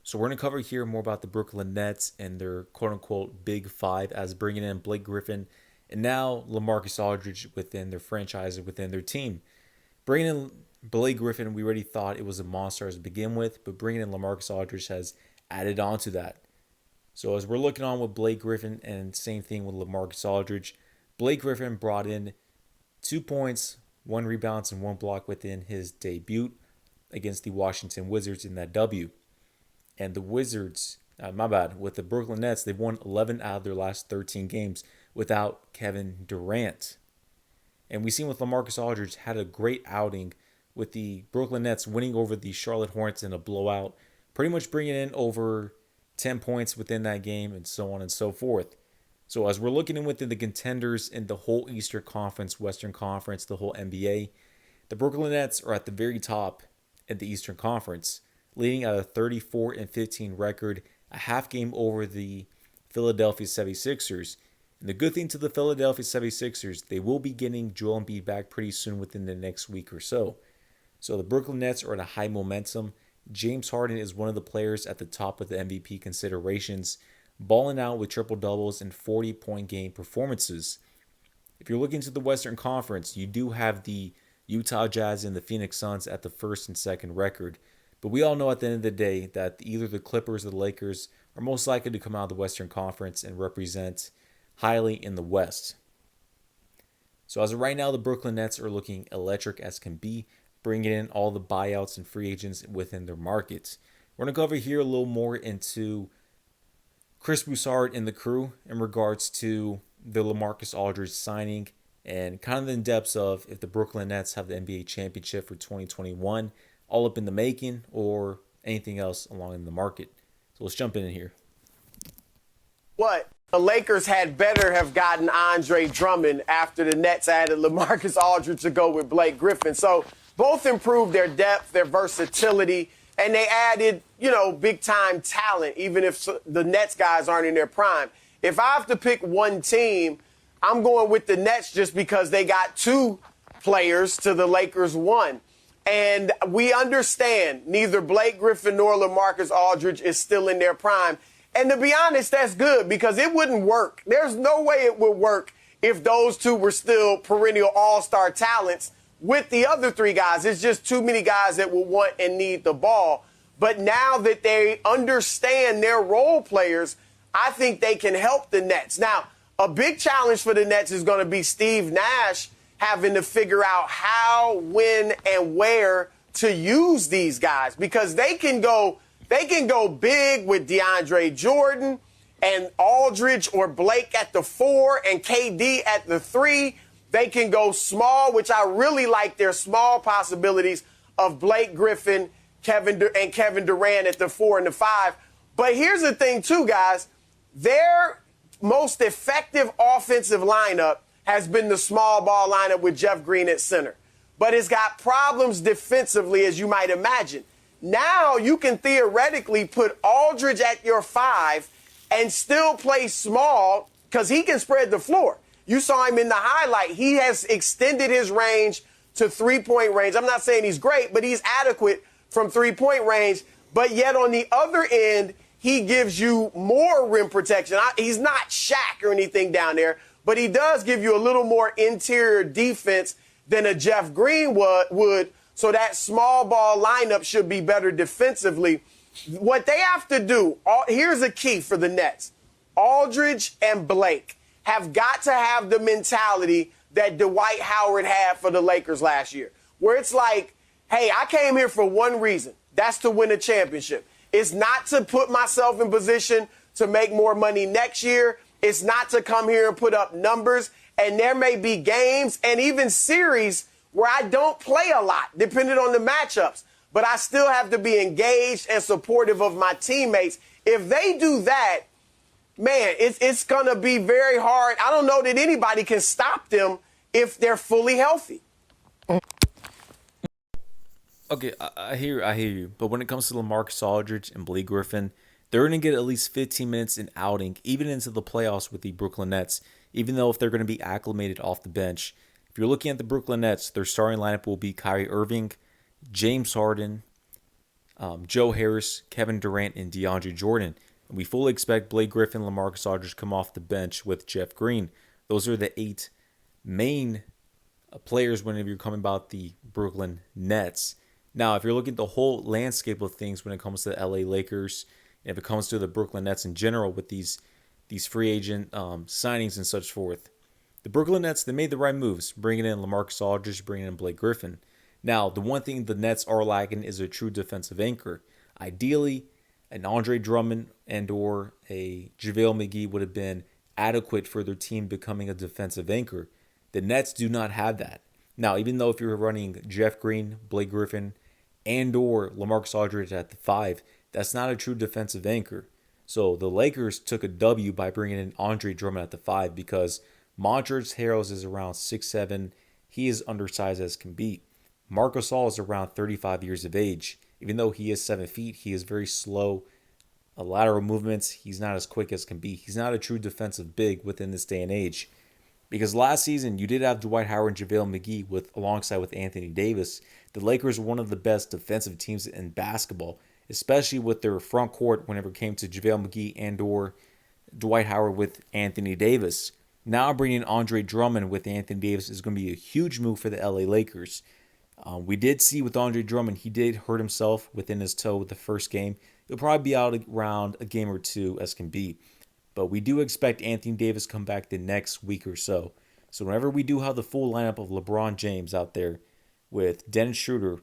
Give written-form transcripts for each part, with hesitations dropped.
So we're going to cover here more about the Brooklyn Nets and their quote-unquote Big Five, as bringing in Blake Griffin and now Lamarcus Aldridge within their franchise and within their team. Bringing in Blake Griffin, we already thought it was a monster to begin with, but bringing in Lamarcus Aldridge has added on to that. So as we're looking on with Blake Griffin, and same thing with Lamarcus Aldridge, Blake Griffin brought in 2 points, 1 rebound, and 1 block within his debut against the Washington Wizards in that W. And the Wizards, with the Brooklyn Nets, they've won 11 out of their last 13 games without Kevin Durant. And we've seen with Lamarcus Aldridge had a great outing with the Brooklyn Nets winning over the Charlotte Hornets in a blowout, pretty much bringing in over 10 points within that game and so on and so forth. So as we're looking in within the contenders in the whole Eastern Conference, Western Conference, the whole NBA, the Brooklyn Nets are at the very top in the Eastern Conference, leading at a 34-15 record, a half game over the Philadelphia 76ers. And the good thing to the Philadelphia 76ers, they will be getting Joel Embiid back pretty soon within the next week or so. So the Brooklyn Nets are at a high momentum. James Harden is one of the players at the top of the MVP considerations, balling out with triple doubles and 40-point game performances. If you're looking to the Western Conference, you do have the Utah Jazz and the Phoenix Suns at the first and second record. But we all know at the end of the day that either the Clippers or the Lakers are most likely to come out of the Western Conference and represent highly in the West. So as of right now, the Brooklyn Nets are looking electric as can be, bringing in all the buyouts and free agents within their markets. We're going to cover here a little more into Chris Broussard and the crew in regards to the Lamarcus Aldridge signing and kind of the in-depths of if the Brooklyn Nets have the NBA championship for 2021 all up in the making or anything else along in the market. So let's jump in here. What? The Lakers had better have gotten Andre Drummond after the Nets added Lamarcus Aldridge to go with Blake Griffin. So both improved their depth, their versatility, and they added, big-time talent, even if the Nets guys aren't in their prime. If I have to pick one team, I'm going with the Nets just because they got 2 players to the Lakers 1. And we understand neither Blake Griffin nor Lamarcus Aldridge is still in their prime. And to be honest, that's good because it wouldn't work. There's no way it would work if those 2 were still perennial all-star talents with the other 3 guys. It's just too many guys that will want and need the ball. But now that they understand their role players, I think they can help the Nets. Now, a big challenge for the Nets is going to be Steve Nash having to figure out how, when, and where to use these guys because they can go big with DeAndre Jordan and Aldridge or Blake at the 4 and KD at the 3. They can go small, which I really like their small possibilities of Blake Griffin, Kevin Durant at the 4 and the 5. But here's the thing, too, guys. Their most effective offensive lineup has been the small ball lineup with Jeff Green at center. But it's got problems defensively, as you might imagine. Now you can theoretically put Aldridge at your 5 and still play small because he can spread the floor. You saw him in the highlight. He has extended his range to three-point range. I'm not saying he's great, but he's adequate from three-point range. But yet on the other end, he gives you more rim protection. He's not Shaq or anything down there, but he does give you a little more interior defense than a Jeff Green would. So that small ball lineup should be better defensively. What they have to do, here's a key for the Nets. Aldridge and Blake have got to have the mentality that Dwight Howard had for the Lakers last year, where it's like, hey, I came here for one reason. That's to win a championship. It's not to put myself in position to make more money next year. It's not to come here and put up numbers. And there may be games and even series where I don't play a lot, depending on the matchups. But I still have to be engaged and supportive of my teammates. If they do that, man, it's going to be very hard. I don't know that anybody can stop them if they're fully healthy. Okay, I hear you. But when it comes to Lamarcus Aldridge and Blake Griffin, they're going to get at least 15 minutes in outing, even into the playoffs with the Brooklyn Nets, even though if they're going to be acclimated off the bench. If you're looking at the Brooklyn Nets, their starting lineup will be Kyrie Irving, James Harden, Joe Harris, Kevin Durant, and DeAndre Jordan. And we fully expect Blake Griffin, Lamarcus Aldridge to come off the bench with Jeff Green. Those are the 8 main players whenever you're coming about the Brooklyn Nets. Now, if you're looking at the whole landscape of things when it comes to the LA Lakers, and if it comes to the Brooklyn Nets in general with these free agent signings and such forth, the Brooklyn Nets, they made the right moves, bringing in Lamarcus Aldridge, bringing in Blake Griffin. Now, the one thing the Nets are lacking is a true defensive anchor. Ideally, an Andre Drummond and or a JaVale McGee would have been adequate for their team becoming a defensive anchor. The Nets do not have that. Now, even though if you're running Jeff Green, Blake Griffin, and or Lamarcus Aldridge at the 5, that's not a true defensive anchor. So the Lakers took a W by bringing in Andre Drummond at the 5 because Montrezl Harrell is around 6'7". He is undersized as can be. Marc Gasol is around 35 years of age. Even though he is 7 feet, he is very slow. Lateral movements, he's not as quick as can be. He's not a true defensive big within this day and age. Because last season, you did have Dwight Howard and JaVale McGee alongside with Anthony Davis. The Lakers were one of the best defensive teams in basketball, especially with their front court whenever it came to JaVale McGee and or Dwight Howard with Anthony Davis. Now bringing Andre Drummond with Anthony Davis is going to be a huge move for the LA Lakers. We did see with Andre Drummond, he did hurt himself within his toe with the first game. He'll probably be out around a game or 2 as can be. But we do expect Anthony Davis to come back the next week or so. So whenever we do have the full lineup of LeBron James out there with Dennis Schroeder,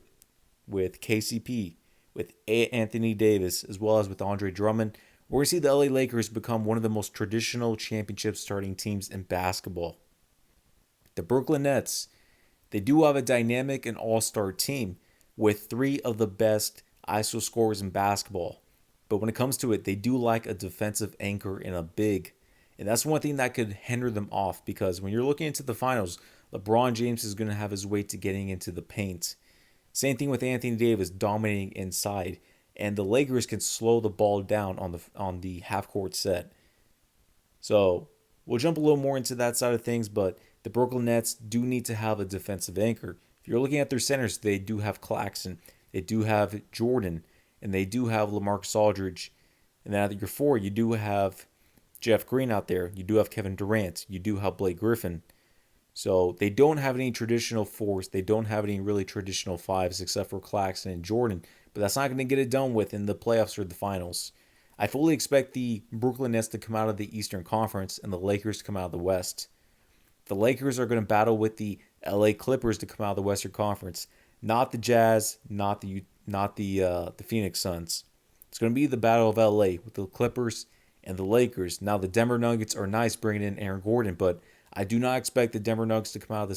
with KCP, with Anthony Davis, as well as with Andre Drummond, we're going to see the LA Lakers become one of the most traditional championship starting teams in basketball. The Brooklyn Nets, they do have a dynamic and all-star team with 3 of the best ISO scorers in basketball. But when it comes to it, they do lack a defensive anchor and a big. And that's one thing that could hinder them off because when you're looking into the finals, LeBron James is going to have his way to getting into the paint. Same thing with Anthony Davis dominating inside. And the Lakers can slow the ball down on the half-court set. So we'll jump a little more into that side of things, but the Brooklyn Nets do need to have a defensive anchor. If you're looking at their centers, they do have Claxton. They do have Jordan. And they do have Lamarcus Aldridge. And then at your 4, you do have Jeff Green out there. You do have Kevin Durant. You do have Blake Griffin. So they don't have any traditional 4s. They don't have any really traditional 5s except for Claxton and Jordan. But that's not going to get it done with in the playoffs or the finals. I fully expect the Brooklyn Nets to come out of the Eastern Conference and the Lakers to come out of the West. The Lakers are going to battle with the LA Clippers to come out of the Western Conference. Not the Jazz, not the Phoenix Suns. It's going to be the battle of LA with the Clippers and the Lakers. Now the Denver Nuggets are nice bringing in Aaron Gordon, but I do not expect the Denver Nuggets to come out of the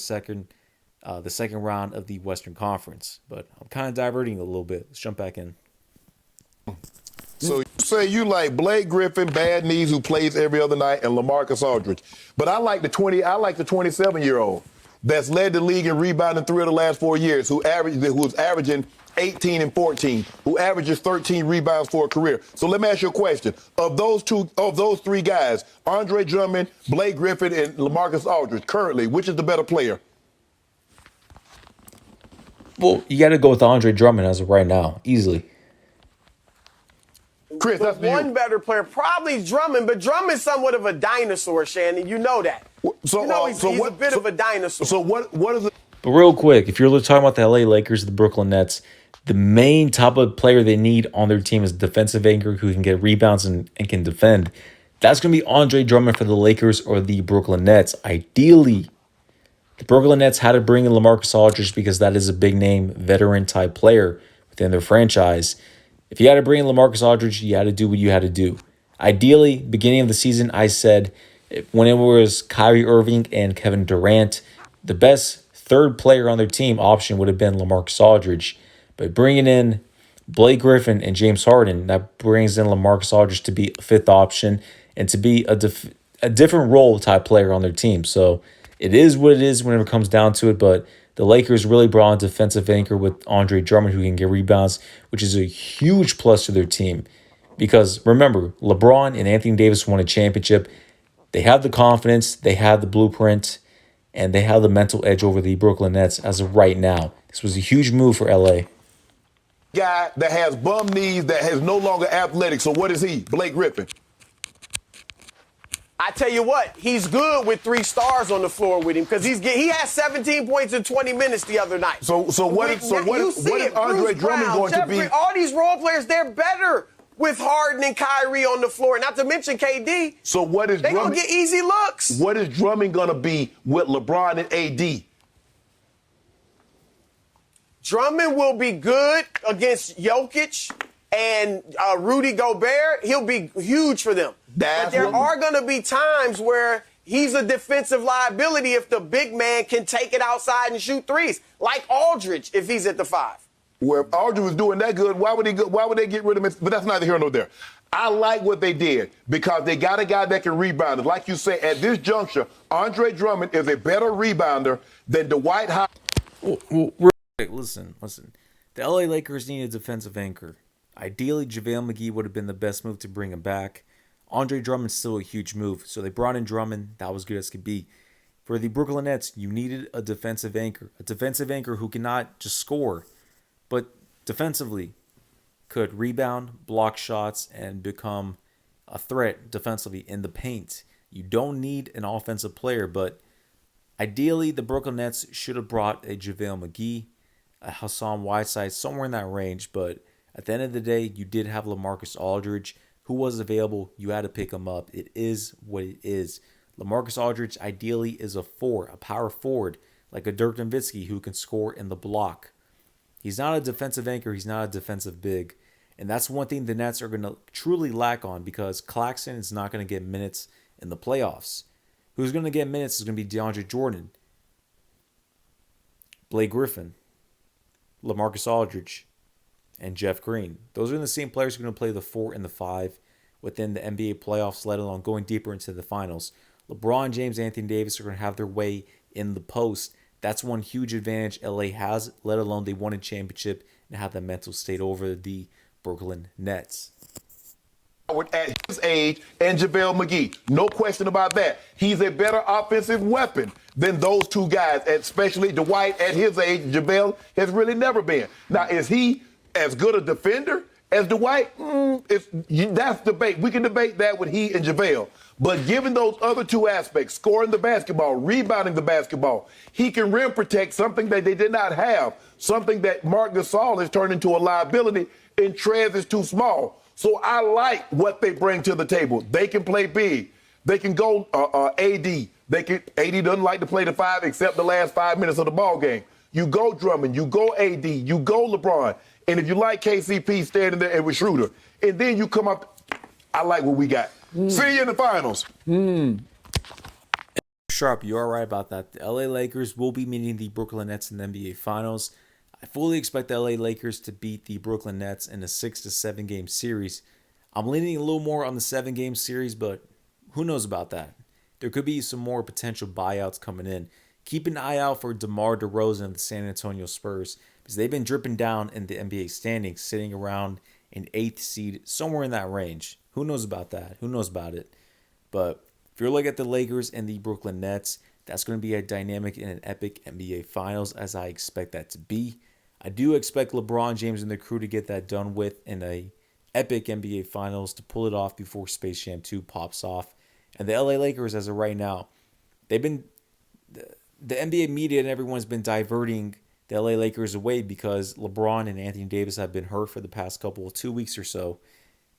second round of the Western Conference. But I'm kind of diverting a little bit. Let's jump back in. So you say you like Blake Griffin, bad knees, who plays every other night, and Lamarcus Aldridge. But I like the 27-year-old that's led the league in rebounding 3 of the last 4 years, who's averaging 18 and 14, who averages 13 rebounds for a career. So let me ask you a question. Of those 3 guys, Andre Drummond, Blake Griffin, and Lamarcus Aldridge, currently, which is the better player? Well, you got to go with Andre Drummond as of right now, easily. Chris, that's one better player, probably Drummond, but Drummond's somewhat of a dinosaur, Shannon. You know that. So, you know he's a bit of a dinosaur. So what is it? But real quick, if you're talking about the LA Lakers, the Brooklyn Nets, the main top of player they need on their team is a defensive anchor who can get rebounds and can defend. That's going to be Andre Drummond for the Lakers or the Brooklyn Nets. Ideally, the Brooklyn Nets had to bring in Lamarcus Aldridge because that is a big name, veteran type player within their franchise. If you had to bring in Lamarcus Aldridge, you had to do what you had to do. Ideally, beginning of the season, I said when it was Kyrie Irving and Kevin Durant, the best third player on their team option would have been Lamarcus Aldridge. But bringing in Blake Griffin and James Harden, that brings in Lamarcus Aldridge to be a 5th option and to be a different role type player on their team. So it is what it is whenever it comes down to it, but the Lakers really brought in a defensive anchor with Andre Drummond who can get rebounds, which is a huge plus to their team. Because remember, LeBron and Anthony Davis won a championship. They have the confidence, they have the blueprint, and they have the mental edge over the Brooklyn Nets as of right now. This was a huge move for LA. guy that has bum knees that is no longer athletic. So what is he? Blake Griffin. I tell you what, he's good with 3 stars on the floor with him because he had 17 points in 20 minutes the other night. So what is Andre Drummond going to be? All these role players, they're better with Harden and Kyrie on the floor. Not to mention KD. So what is They're going to get easy looks. What is Drummond going to be with LeBron and AD? Drummond will be good against Jokic and Rudy Gobert. He'll be huge for them. But there are going to be times where he's a defensive liability if the big man can take it outside and shoot threes, like Aldridge if he's at the 5. Where Aldridge was doing that good, why would they get rid of him? But that's neither here nor there. I like what they did because they got a guy that can rebound. Like you say, at this juncture, Andre Drummond is a better rebounder than Dwight Howard. Listen. The LA Lakers need a defensive anchor. Ideally, JaVale McGee would have been the best move to bring him back. Andre Drummond's still a huge move, so they brought in Drummond. That was good as could be. For the Brooklyn Nets, you needed a defensive anchor who cannot just score, but defensively could rebound, block shots, and become a threat defensively in the paint. You don't need an offensive player, but ideally, the Brooklyn Nets should have brought a JaVale McGee, a Hassan Whiteside, somewhere in that range, but at the end of the day, you did have Lamarcus Aldridge, who was available. You had to pick him up. It is what it is. Lamarcus Aldridge ideally is a power forward, like a Dirk Nowitzki who can score in the block. He's not a defensive anchor. He's not a defensive big. And that's one thing the Nets are going to truly lack on because Claxton is not going to get minutes in the playoffs. Who's going to get minutes is going to be DeAndre Jordan, Blake Griffin, Lamarcus Aldridge, and Jeff Green. Those are the same players who are going to play the 4 and the 5 within the NBA playoffs, let alone going deeper into the finals. LeBron James, Anthony Davis are going to have their way in the post. That's one huge advantage LA has, let alone they won a championship and have that mental state over the Brooklyn Nets. At his age and JaVale McGee. No question about that. He's a better offensive weapon than those two guys, especially Dwight at his age. JaVale has really never been. Now, is he as good a defender as Dwight? That's debate. We can debate that with he and JaVale. But given those other two aspects, scoring the basketball, rebounding the basketball, he can rim protect, something that they did not have, something that Marc Gasol has turned into a liability, and Trez is too small. So I like what they bring to the table. They can play big. They can go AD. AD doesn't like to play the 5 except the last 5 minutes of the ball game. You go Drummond, you go AD, you go LeBron. And if you like KCP standing there with Schroeder, and then you come up, I like what we got. See you in the finals. Sharp, you are right about that. The LA Lakers will be meeting the Brooklyn Nets in the NBA Finals. I fully expect the LA Lakers to beat the Brooklyn Nets in a 6 to 7 game series. I'm leaning a little more on the 7-game series, but who knows about that? There could be some more potential buyouts coming in. Keep an eye out for DeMar DeRozan of the San Antonio Spurs because they've been dripping down in the NBA standings, sitting around an 8th seed, somewhere in that range. Who knows about that? Who knows about it? But if you're looking at the Lakers and the Brooklyn Nets, that's going to be a dynamic and an epic NBA Finals as I expect that to be. I do expect LeBron James and the crew to get that done with in a epic NBA Finals to pull it off before Space Jam 2 pops off. And the LA Lakers, as of right now, they've been the NBA media and everyone's been diverting the LA Lakers away because LeBron and Anthony Davis have been hurt for the past 2 weeks or so.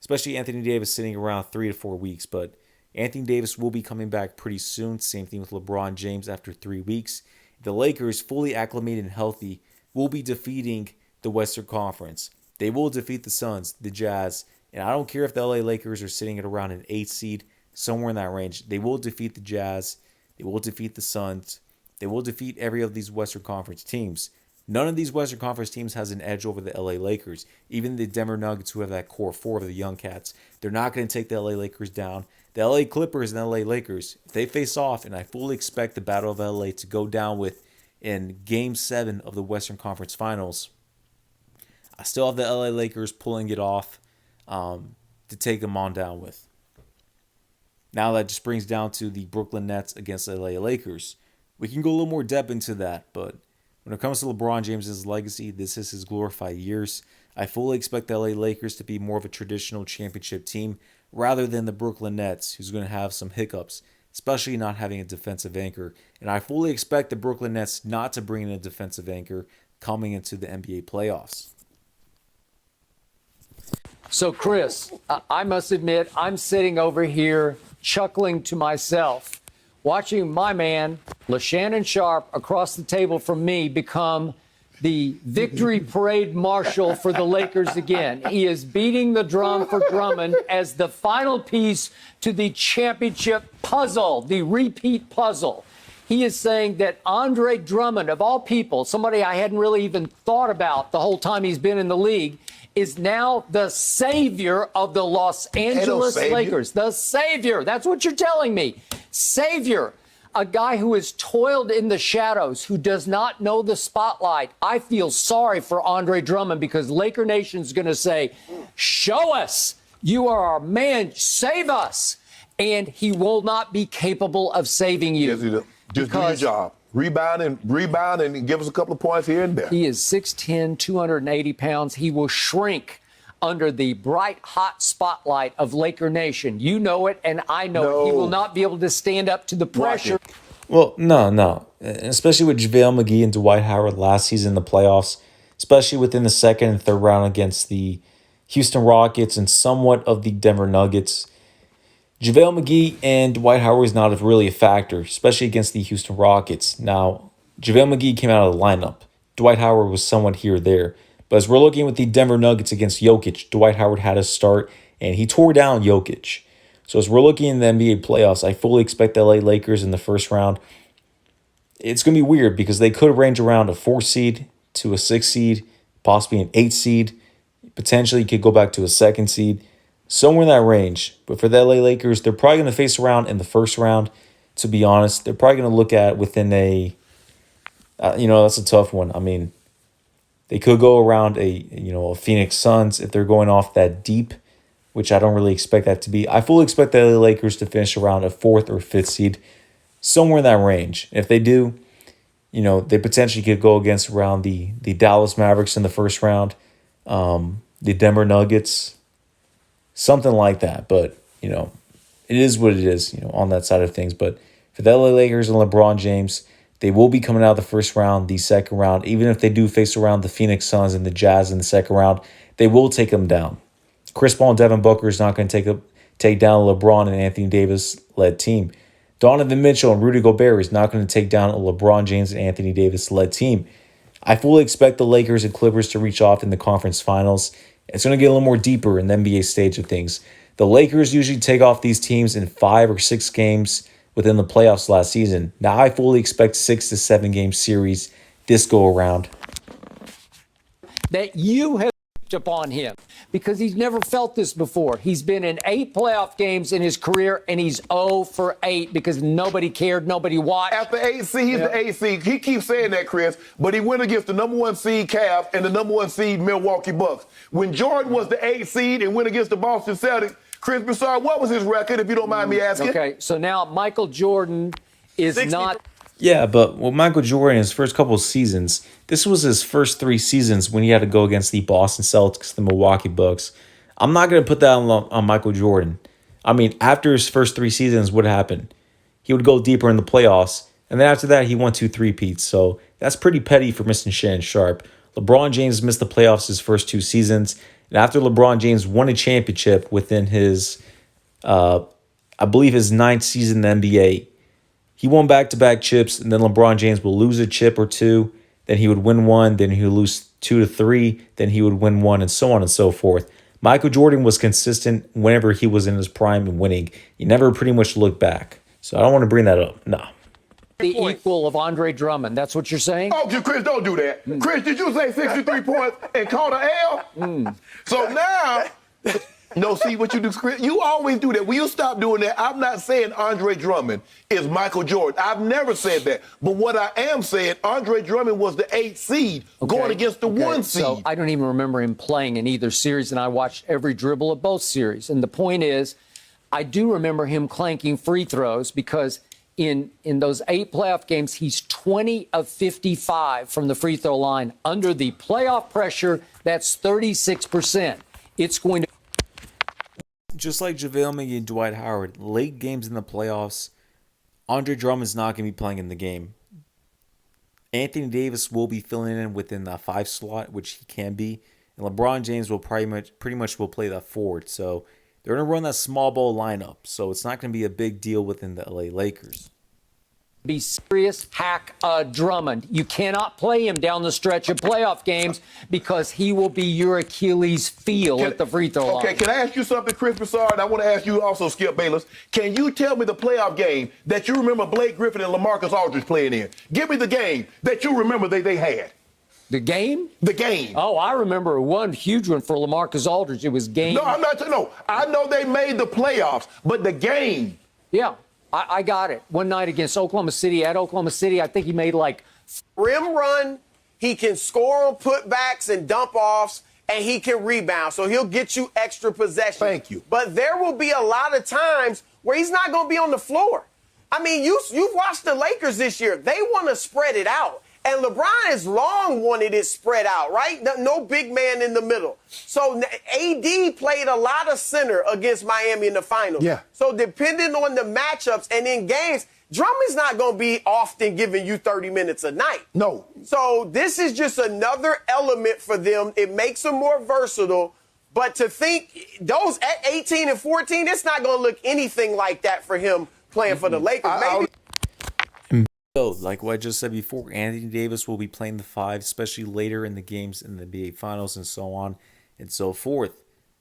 Especially Anthony Davis sitting around 3 to 4 weeks, but Anthony Davis will be coming back pretty soon. Same thing with LeBron James after 3 weeks. The Lakers, fully acclimated and healthy, will be defeating the Western Conference. They will defeat the Suns, the Jazz, and I don't care if the LA Lakers are sitting at around an 8 seed, somewhere in that range. They will defeat the Jazz. They will defeat the Suns. They will defeat every of these Western Conference teams. None of these Western Conference teams has an edge over the LA Lakers. Even the Denver Nuggets, who have that core 4 of the young cats, they're not going to take the LA Lakers down. The LA Clippers and the LA Lakers, if they face off, and I fully expect the Battle of LA to go down with in Game 7 of the Western Conference Finals, I still have the LA Lakers pulling it off to take them on down with. Now that just brings down to the Brooklyn Nets against the LA Lakers. We can go a little more depth into that, but when When it comes to LeBron James's legacy, this is his glorified years. I fully expect the LA Lakers to be more of a traditional championship team rather than the Brooklyn Nets, who's going to have some hiccups, especially not having a defensive anchor. And I fully expect the Brooklyn Nets not to bring in a defensive anchor coming into the NBA playoffs. So, Chris, I must admit, I'm sitting over here chuckling to myself, watching my man, LaShannon Sharp, across the table from me become the victory parade marshal for the Lakers again. He is beating the drum for Drummond as the final piece to the championship puzzle, the repeat puzzle. He is saying that Andre Drummond, of all people, somebody I hadn't really even thought about the whole time he's been in the league, is now the savior of the Los Angeles Lakers. The savior. That's what you're telling me. Savior. A guy who has toiled in the shadows, who does not know the spotlight. I feel sorry for Andre Drummond because Laker Nation's going to say, show us. You are our man. Save us. And he will not be capable of saving you. Yes, he does. Just do your job. Rebound and give us a couple of points here and there. He is 6'10", 280 pounds. He will shrink under the bright, hot spotlight of Laker Nation. You know it, and I know it. He will not be able to stand up to the pressure. Well, no. Especially with JaVale McGee and Dwight Howard last season in the playoffs, especially within the second and third round against the Houston Rockets and somewhat of the Denver Nuggets. JaVale McGee and Dwight Howard is not really a factor, especially against the Houston Rockets. Now, JaVale McGee came out of the lineup. Dwight Howard was somewhat here or there. But as we're looking with the Denver Nuggets against Jokic, Dwight Howard had a start, and he tore down Jokic. So as we're looking in the NBA playoffs, I fully expect the LA Lakers in the first round. It's going to be weird because they could range around a 4 seed to a 6 seed, possibly an 8 seed. Potentially could go back to a 2nd seed. Somewhere in that range. But for the LA Lakers, they're probably going to face around in the first round, to be honest. They're probably going to look at within a, that's a tough one. I mean, they could go around a Phoenix Suns if they're going off that deep, which I don't really expect that to be. I fully expect the LA Lakers to finish around a 4th or 5th seed, somewhere in that range. If they do, they potentially could go against around the Dallas Mavericks in the first round, the Denver Nuggets, something like that. But, it is what it is, on that side of things. But for the LA Lakers and LeBron James, they will be coming out of the first round, the second round. Even if they do face around the Phoenix Suns and the Jazz in the second round, they will take them down. Chris Paul and Devin Booker is not going to take down a LeBron and Anthony Davis-led team. Donovan Mitchell and Rudy Gobert is not going to take down a LeBron James and Anthony Davis-led team. I fully expect the Lakers and Clippers to reach off in the conference finals. It's going to get a little more deeper in the NBA stage of things. The Lakers usually take off these teams in 5 or 6 games within the playoffs last season. Now I fully expect 6 to 7 game series this go around. That you have upon him because he's never felt this before. He's been in 8 playoff games in his career, and he's 0 for 8 because nobody cared, nobody watched. After 8 seed, he's the 8 seed. He keeps saying that, Chris, but he went against the number 1 seed Cavs and the number 1 seed Milwaukee Bucks. When Jordan was the 8 seed and went against the Boston Celtics, Chris Broussard, what was his record, if you don't mind me asking? Okay, so now Michael Jordan is 60. not... Yeah, but with Michael Jordan, his first couple of seasons, this was his first 3 seasons when he had to go against the Boston Celtics, the Milwaukee Bucks. I'm not going to put that on Michael Jordan. I mean, after his first 3 seasons, what happened? He would go deeper in the playoffs, and then after that, he won 2 3-peats. So that's pretty petty for Mr. Shannon Sharp. LeBron James missed the playoffs his first 2 seasons, and after LeBron James won a championship within his, I believe his 9th season in the NBA, he won back-to-back chips, and then LeBron James will lose a chip or 2, then he would win 1, then he would lose 2 to 3, then he would win 1, and so on and so forth. Michael Jordan was consistent whenever he was in his prime and winning. He never pretty much looked back. So I don't want to bring that up. No. the equal of Andre Drummond. That's what you're saying? Oh, Chris, don't do that. Chris, did you say 63 points and call the L? So now, no, see what you do, Chris? You always do that. Will you stop doing that? I'm not saying Andre Drummond is Michael Jordan. I've never said that. But what I am saying, Andre Drummond was the 8th seed going against the 1 seed. So I don't even remember him playing in either series, and I watched every dribble of both series. And the point is, I do remember him clanking free throws because in those 8 playoff games, he's 20 of 55 from the free throw line. Under the playoff pressure, that's 36%. It's going to... Just like JaVale McGee and Dwight Howard, late games in the playoffs, Andre Drummond's not going to be playing in the game. Anthony Davis will be filling in within the 5 slot, which he can be. And LeBron James will pretty much will play that forward. So they're going to run that small ball lineup. So it's not going to be a big deal within the LA Lakers. Be serious, hack Drummond. You cannot play him down the stretch of playoff games because he will be your Achilles heel at the free throw line. Okay, can I ask you something, Chris Broussard? I want to ask you also, Skip Bayless. Can you tell me the playoff game that you remember Blake Griffin and Lamarcus Aldridge playing in? Give me the game that you remember they had. The game? The game. Oh, I remember one huge one for Lamarcus Aldridge. It was game. No, I'm not. No, I know they made the playoffs, but the game. Yeah, I got it. One night against Oklahoma City, at Oklahoma City, I think he made like... Rim run, he can score on putbacks and dump offs, and he can rebound. So he'll get you extra possession. Thank you. But there will be a lot of times where he's not going to be on the floor. I mean, you've watched the Lakers this year. They want to spread it out. And LeBron has long wanted it spread out, right? No big man in the middle. So AD played a lot of center against Miami in the finals. Yeah. So depending on the matchups and in games, Drummond's not going to be often giving you 30 minutes a night. No. So this is just another element for them. It makes them more versatile. But to think those at 18 and 14, it's not going to look anything like that for him playing for the Lakers. Maybe. So, like what I just said before, Anthony Davis will be playing the 5, especially later in the games in the NBA Finals and so on and so forth.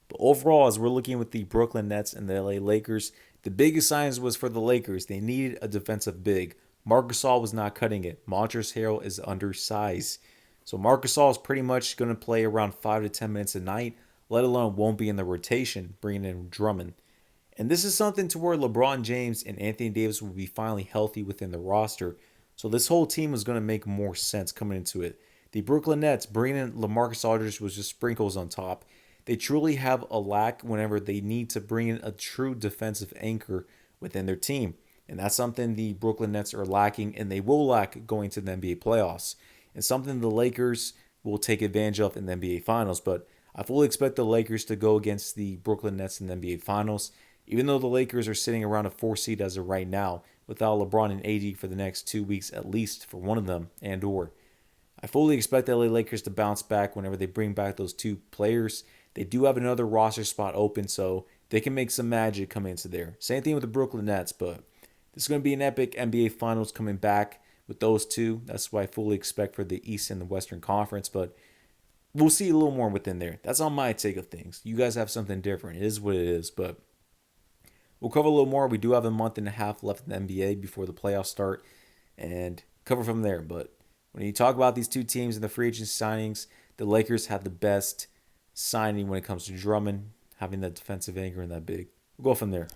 But overall, as we're looking with the Brooklyn Nets and the LA Lakers, the biggest signs was for the Lakers. They needed a defensive big. Marc Gasol was not cutting it. Montrezl Harrell is undersized. So Marc Gasol is pretty much going to play around 5 to 10 minutes a night, let alone won't be in the rotation, bringing in Drummond. And this is something to where LeBron James and Anthony Davis will be finally healthy within the roster. So this whole team is going to make more sense coming into it. The Brooklyn Nets bringing in Lamarcus Aldridge was just sprinkles on top. They truly have a lack whenever they need to bring in a true defensive anchor within their team. And that's something the Brooklyn Nets are lacking, and they will lack going to the NBA playoffs. And something the Lakers will take advantage of in the NBA Finals. But I fully expect the Lakers to go against the Brooklyn Nets in the NBA Finals. Even though the Lakers are sitting around a 4 seed as of right now, without LeBron and AD for the next 2 weeks at least for one of them and or. I fully expect the LA Lakers to bounce back whenever they bring back those 2 players. They do have another roster spot open, so they can make some magic come into there. Same thing with the Brooklyn Nets, but this is going to be an epic NBA Finals coming back with those 2. That's what I fully expect for the East and the Western Conference, but we'll see a little more within there. That's on my take of things. You guys have something different. It is what it is, but we'll cover a little more. We do have a month and a half left in the NBA before the playoffs start and cover from there. But when you talk about these 2 teams and the free agent signings, the Lakers have the best signing when it comes to Drummond, having that defensive anchor and that big. We'll go from there.